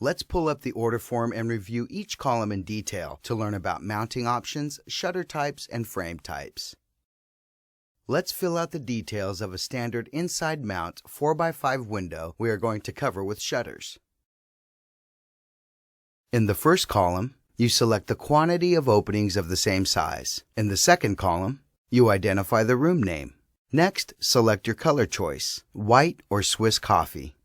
Let's pull up the order form and review each column in detail to learn about mounting options, shutter types, and frame types. Let's fill out the details of a standard inside mount 4x5 window we are going to cover with shutters. In the first column, you select the quantity of openings of the same size. In the second column, you identify the room name. Next, select your color choice, white or Swiss coffee.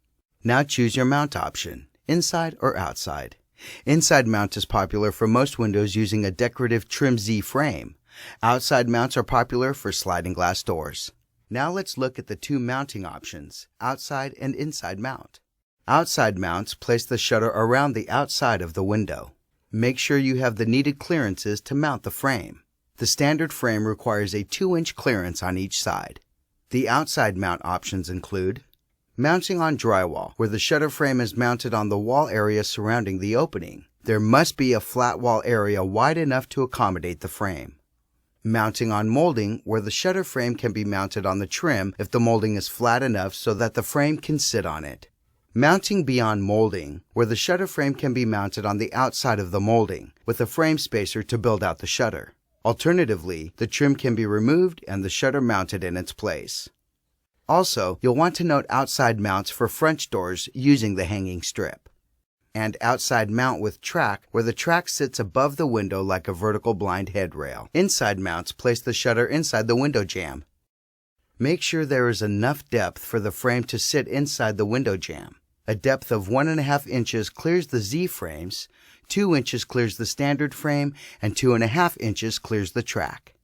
Now choose your mount option, inside or outside. Inside mount is popular for most windows using a decorative trim Z frame. Outside mounts are popular for sliding glass doors. Now let's look at the two mounting options, outside and inside mount. Outside mounts place the shutter around the outside of the window. Make sure you have the needed clearances to mount the frame. The standard frame requires a 2-inch clearance on each side. The outside mount options include mounting on drywall, where the shutter frame is mounted on the wall area surrounding the opening. There must be a flat wall area wide enough to accommodate the frame. Mounting on molding, where the shutter frame can be mounted on the trim if the molding is flat enough so that the frame can sit on it. Mounting beyond molding, where the shutter frame can be mounted on the outside of the molding, with a frame spacer to build out the shutter. Alternatively, the trim can be removed and the shutter mounted in its place. Also, you'll want to note outside mounts for French doors using the hanging strip. And outside mount with track, where the track sits above the window like a vertical blind headrail. Inside mounts place the shutter inside the window jamb. Make sure there is enough depth for the frame to sit inside the window jamb. A depth of 1.5 inches clears the Z frames, 2 inches clears the standard frame, and 2.5 inches clears the track.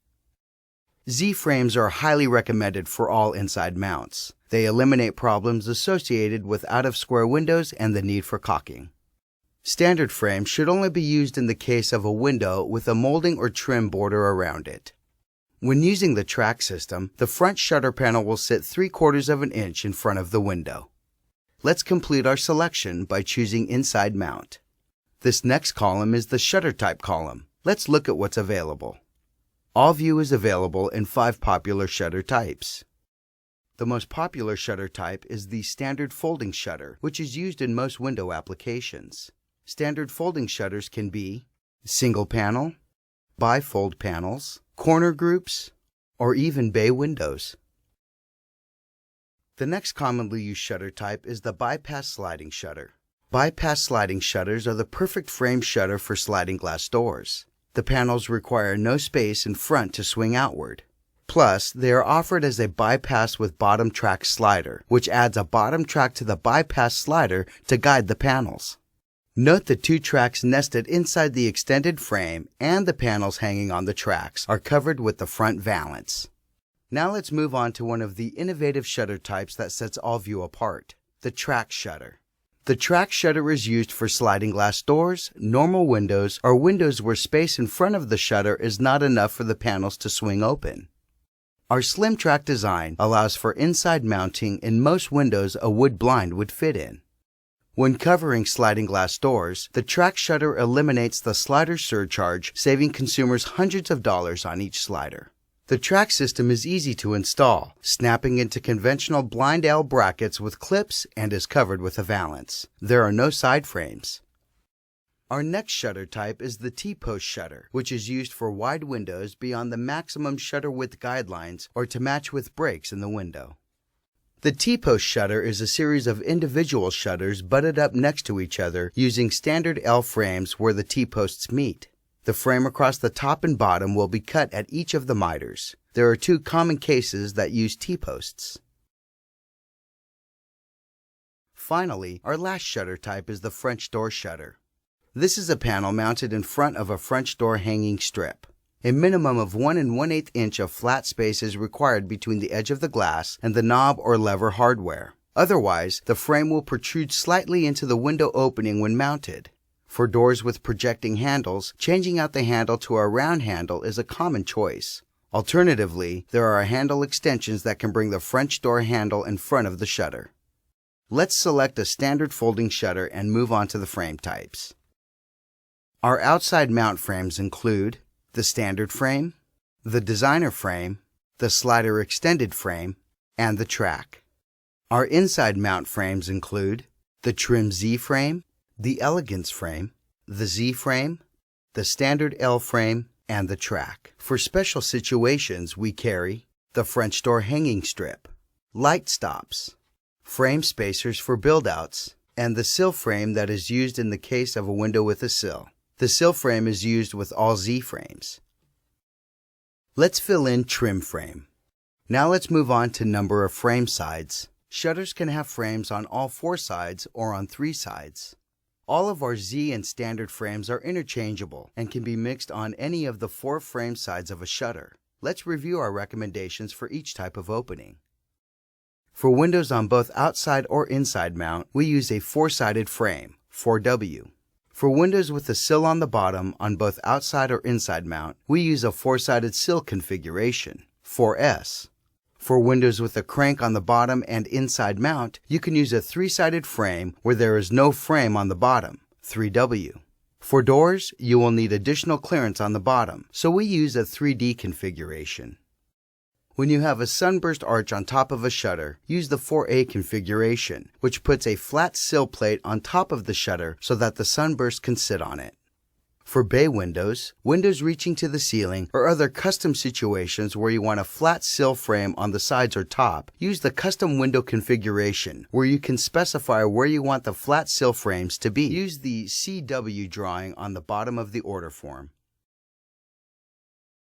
Z frames are highly recommended for all inside mounts. They eliminate problems associated with out-of-square windows and the need for caulking. Standard frames should only be used in the case of a window with a molding or trim border around it. When using the track system, the front shutter panel will sit 3/4 of an inch in front of the window. Let's complete our selection by choosing inside mount. This next column is the shutter type column. Let's look at what's available. AllView is available in 5 popular shutter types. The most popular shutter type is the standard folding shutter, which is used in most window applications. Standard folding shutters can be single panel, bifold panels, corner groups, or even bay windows. The next commonly used shutter type is the bypass sliding shutter. Bypass sliding shutters are the perfect frame shutter for sliding glass doors. The panels require no space in front to swing outward. Plus, they are offered as a bypass with bottom track slider, which adds a bottom track to the bypass slider to guide the panels. Note the 2 tracks nested inside the extended frame and the panels hanging on the tracks are covered with the front valance. Now let's move on to one of the innovative shutter types that sets AllView apart, the track shutter. The track shutter is used for sliding glass doors, normal windows, or windows where space in front of the shutter is not enough for the panels to swing open. Our slim track design allows for inside mounting in most windows a wood blind would fit in. When covering sliding glass doors, the track shutter eliminates the slider surcharge, saving consumers hundreds of dollars on each slider. The track system is easy to install, snapping into conventional blind L brackets with clips and is covered with a valance. There are no side frames. Our next shutter type is the T-post shutter, which is used for wide windows beyond the maximum shutter width guidelines or to match with breaks in the window. The T-post shutter is a series of individual shutters butted up next to each other using standard L frames where the T-posts meet. The frame across the top and bottom will be cut at each of the miters. There are 2 common cases that use T-posts. Finally, our last shutter type is the French door shutter. This is a panel mounted in front of a French door hanging strip. A minimum of 1 1/8 inch of flat space is required between the edge of the glass and the knob or lever hardware. Otherwise, the frame will protrude slightly into the window opening when mounted. For doors with projecting handles, changing out the handle to a round handle is a common choice. Alternatively, there are handle extensions that can bring the French door handle in front of the shutter. Let's select a standard folding shutter and move on to the frame types. Our outside mount frames include the standard frame, the designer frame, the slider extended frame, and the track. Our inside mount frames include the trim Z frame, the Elegance frame, the Z frame, the standard L frame, and the track. For special situations, we carry the French door hanging strip, light stops, frame spacers for build-outs, and the sill frame that is used in the case of a window with a sill. The sill frame is used with all Z frames. Let's fill in trim frame. Now let's move on to number of frame sides. Shutters can have frames on all 4 sides or on 3 sides. All of our Z and standard frames are interchangeable and can be mixed on any of the 4 frame sides of a shutter. Let's review our recommendations for each type of opening. For windows on both outside or inside mount, we use a 4-sided frame, 4W. For windows with a sill on the bottom on both outside or inside mount, we use a 4-sided sill configuration, 4S. For windows with a crank on the bottom and inside mount, you can use a 3-sided frame where there is no frame on the bottom, 3W. For doors, you will need additional clearance on the bottom, so we use a 3D configuration. When you have a sunburst arch on top of a shutter, use the 4A configuration, which puts a flat sill plate on top of the shutter so that the sunburst can sit on it. For bay windows, windows reaching to the ceiling, or other custom situations where you want a flat sill frame on the sides or top, use the custom window configuration, where you can specify where you want the flat sill frames to be. Use the CW drawing on the bottom of the order form.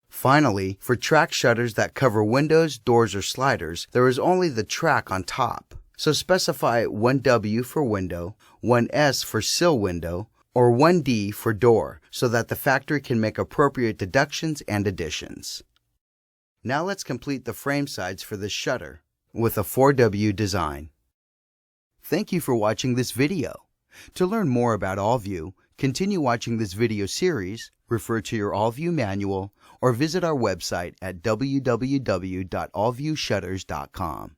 Finally, for track shutters that cover windows, doors, or sliders, there is only the track on top. So specify 1W for window, 1S for sill window, or 1D for door so that the factory can make appropriate deductions and additions. Now let's complete the frame sides for this shutter with a 4W design. Thank you for watching this video. To learn more about AllView, continue watching this video series, refer to your AllView manual, or visit our website at www.allviewshutters.com.